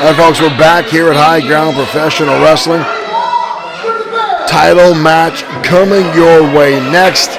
All right, folks, we're back here at High Ground Professional Wrestling. Title match coming your way next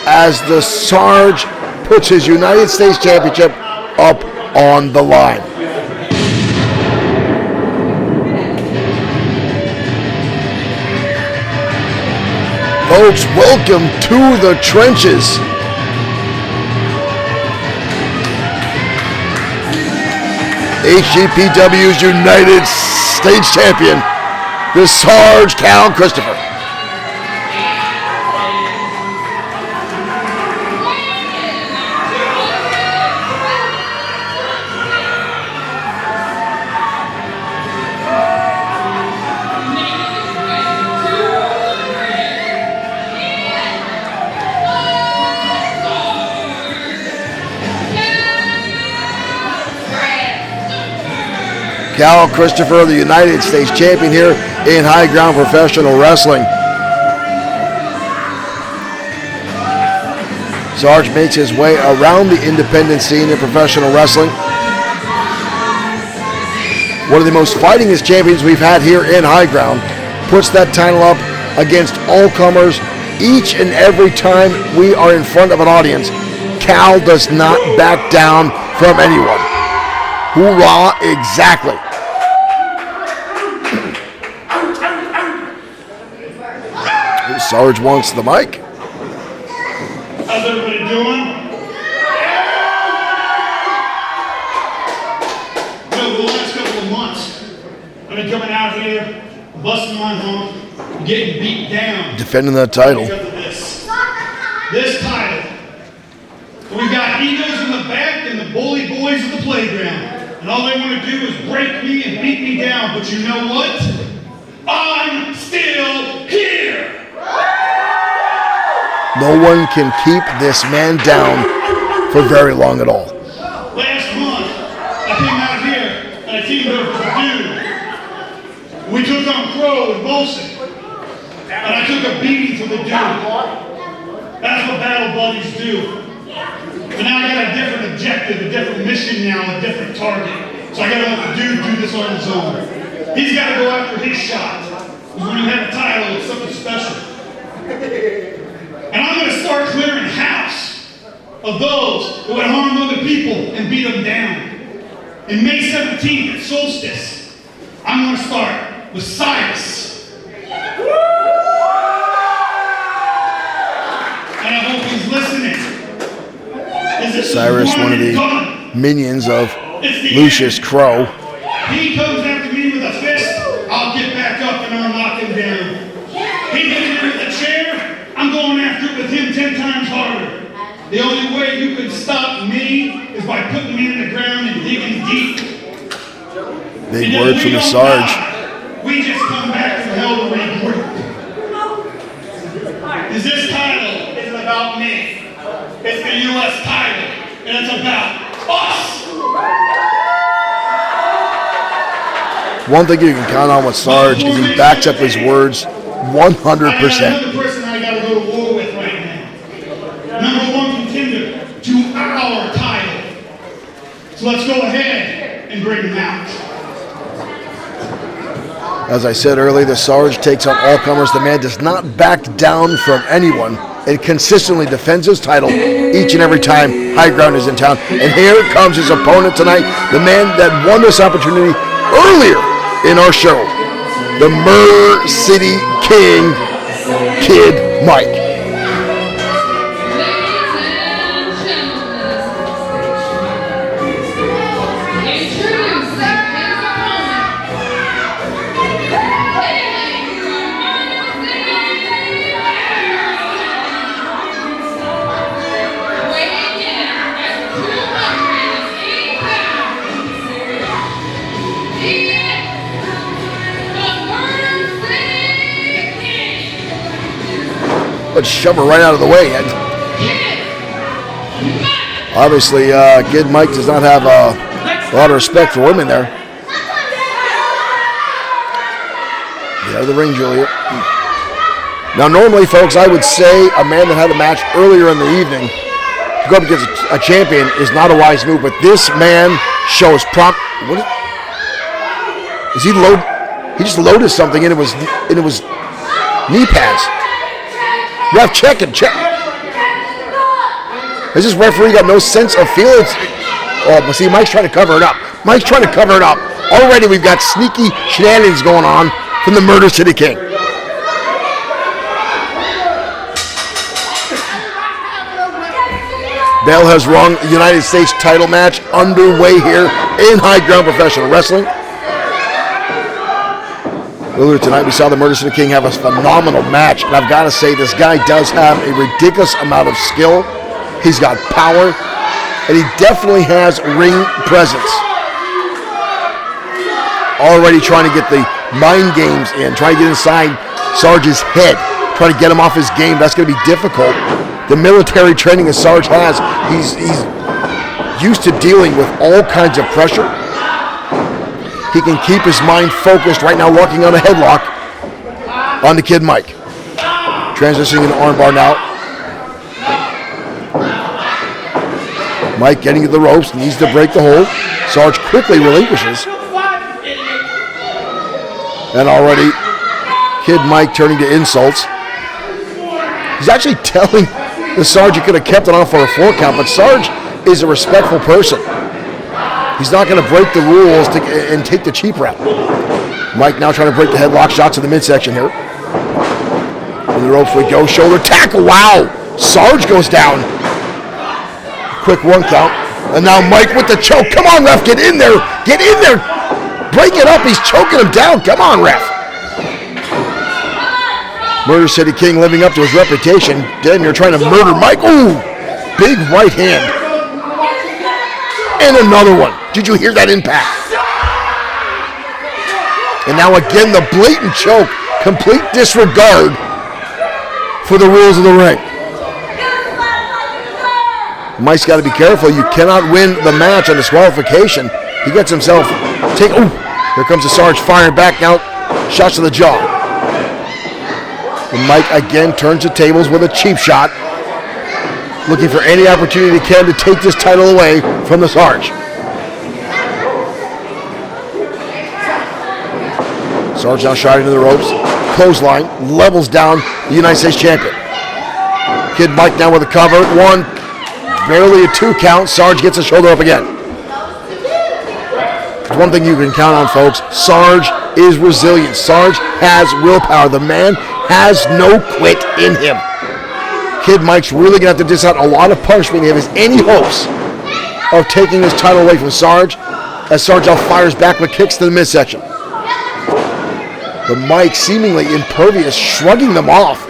as the Sarge puts his United States Championship up on the line. Folks, welcome to the trenches. HGPW's United States Champion, the Sarge Cal Christopher. Cal Christopher, the United States Champion here in High Ground Professional Wrestling. Sarge makes his way around the independent scene in professional wrestling. One of the most fightingest champions we've had here in High Ground. Puts that title up against all comers each and every time we are in front of an audience. Cal does not back down from anyone. Hoorah, exactly. Sarge wants the mic. How's everybody doing? The last couple of months, I've been coming out here, busting my hump, getting beat down. Defending that title. This title. We've got egos in the back and the bully boys at the playground. And all they want to do is break me and beat me down. But you know what? I'm still here. No one can keep this man down for very long at all. Last month, I came out here and I teamed up with a dude. We took on Crow and Bolson. And I took a beating from the dude. That's what battle buddies do. But now I got a different objective, a different mission now, a different target. So I gotta let the dude do this on his own. He's gotta go after his shot. Because when you have a title, it's something special. And I'm gonna start clearing house of those who would harm other people and beat them down. In May 17th at Solstice, I'm gonna start with Cyrus. And I hope he's listening. Cyrus, one of the minions of Lucius Crow. He comes after me with a fist, I'll get back up and I'll knock him down. He gets me with a chair, I'm going after it with him 10 times harder. The only way you can stop me is by putting me in the ground and digging deep. Big word from the Sarge. We just come back from hell to regroup. Because this title isn't about me. It's the U.S. title, and it's about us. One thing you can count on with Sarge is he backs up his words 100%. Another person I got to go to war with right now. Number one contender to our title. So let's go ahead and bring him out. As I said earlier, the Sarge takes on all comers. The man does not back down from anyone and consistently defends his title each and every time High Ground is in town. And here comes his opponent tonight, the man that won this opportunity earlier in our show, the Mer City King, Kid Mike. Let's shove her right out of the way. And obviously, Kid Mike does not have a lot of respect for women there. Get out of the ring, Juliet. Now, normally, folks, I would say a man that had a match earlier in the evening to go up against a champion is not a wise move, but this man shows Is he load? He just loaded something and it was knee pads. Ref, check it, check. Has this referee got no sense of feelings? Oh, see, Mike's trying to cover it up. Mike's trying to cover it up. Already we've got sneaky shenanigans going on from the Murder City King. Bell has rung the United States title match underway here in High Ground Professional Wrestling. Earlier tonight, we saw the Murder City King have a phenomenal match, and I've got to say, this guy does have a ridiculous amount of skill. He's got power, and he definitely has ring presence. Already trying to get the mind games in, trying to get inside Sarge's head, trying to get him off his game. That's going to be difficult. The military training that Sarge has, he's used to dealing with all kinds of pressure. He can keep his mind focused right now, working on a headlock on the Kid Mike. Transitioning into armbar now. Mike getting to the ropes, needs to break the hold. Sarge quickly relinquishes. And already, Kid Mike turning to insults. He's actually telling the Sarge he could have kept it on for a 4 count, but Sarge is a respectful person. He's not going to break the rules and take the cheap route. Mike now trying to break the headlock shots in the midsection here. In the ropes we go, shoulder tackle, wow! Sarge goes down. Quick 1 count. And now Mike with the choke. Come on, ref, get in there! Get in there! Break it up, he's choking him down. Come on, ref. Murder City King living up to his reputation. Then you're trying to murder Mike. Ooh, big right hand. And another one. Did you hear that impact? And now again, the blatant choke. Complete disregard for the rules of the ring. Mike's got to be careful. You cannot win the match on disqualification. He gets himself taken. Ooh, here comes the Sarge firing back now. Shots to the jaw. And Mike again turns the tables with a cheap shot, looking for any opportunity he can to take this title away from the Sarge. Sarge now shot into the ropes, clothesline, levels down the United States champion. Kid Mike now with a cover, 1, barely a 2 count. Sarge gets his shoulder up again. There's one thing you can count on, folks. Sarge is resilient. Sarge has willpower. The man has no quit in him. Kid Mike's really going to have to dish out a lot of punishment if he has any hopes of taking his title away from Sarge, as Sarge now fires back with kicks to the midsection. But Mike seemingly impervious, shrugging them off,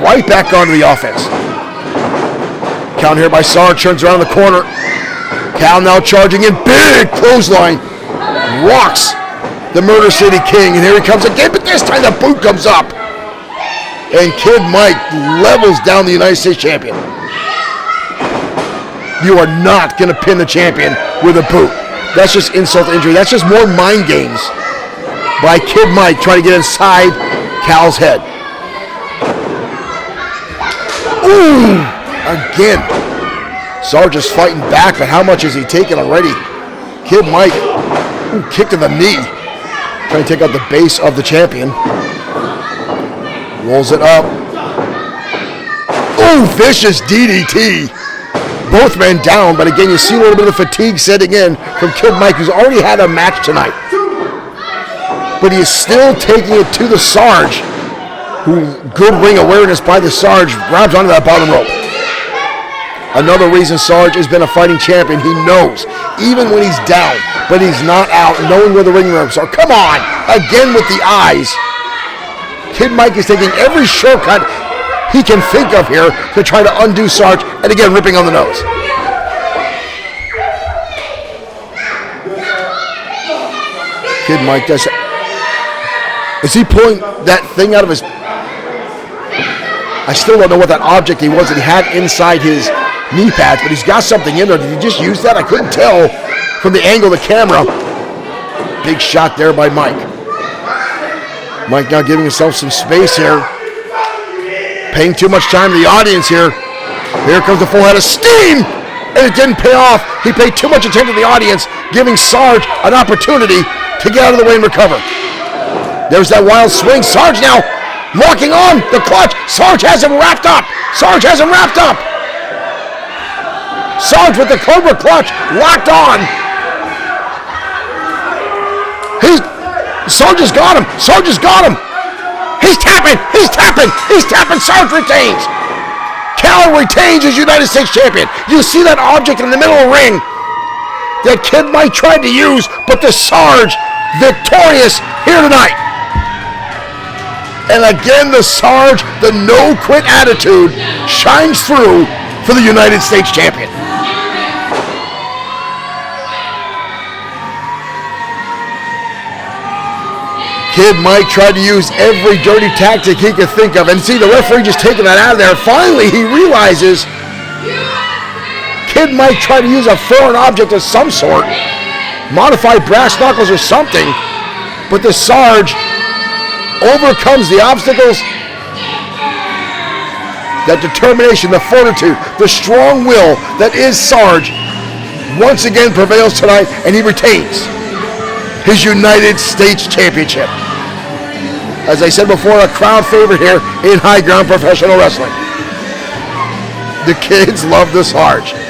right back onto the offense. Count here by Sarge, turns around the corner. Cal now charging in, big clothesline, rocks the Murder City King, and here he comes again, but this time the boot comes up. And Kid Mike levels down the United States champion. You are not going to pin the champion with a boot. That's just insult to injury. That's just more mind games by Kid Mike trying to get inside Cal's head. Ooh! Again. Sarge is fighting back, but how much has he taken already? Kid Mike, ooh, kick to the knee. Trying to take out the base of the champion. Rolls it up. Ooh, vicious DDT. Both men down, but again, you see a little bit of fatigue setting in from Kid Mike, who's already had a match tonight. But he is still taking it to the Sarge, who, good ring awareness by the Sarge, grabs onto that bottom rope. Another reason Sarge has been a fighting champion, he knows, even when he's down, but he's not out, knowing where the ring ropes are. Come on, again with the eyes. Kid Mike is taking every shortcut he can think of here to try to undo Sarge, and again, ripping on the nose. Kid Mike does. Is he pulling that thing out of his... I still don't know what that object he was that he had inside his knee pads, but he's got something in there. Did he just use that? I couldn't tell from the angle of the camera. Big shot there by Mike. Mike now giving himself some space here. Paying too much time to the audience here. Here comes the full head of steam, and it didn't pay off. He paid too much attention to the audience, giving Sarge an opportunity to get out of the way and recover. There's that wild swing. Sarge now locking on the clutch. Sarge has him wrapped up. Sarge has him wrapped up. Sarge with the Cobra clutch locked on. Sarge has got him. Sarge has got him. He's tapping. He's tapping. He's tapping. Sarge retains. Cal retains as United States champion. You see that object in the middle of the ring that Kid Mike tried to use, but the Sarge victorious here tonight. And again, the Sarge, the no-quit attitude shines through for the United States champion. Kid Mike tried to use every dirty tactic he could think of. And see, the referee just taking that out of there. Finally, he realizes Kid Mike tried to use a foreign object of some sort. Modified brass knuckles or something. But the Sarge overcomes the obstacles. That determination, the fortitude, the strong will that is Sarge once again prevails tonight, and he retains his United States Championship. As I said before, a crowd favorite here in high ground professional wrestling. The kids love the Sarge.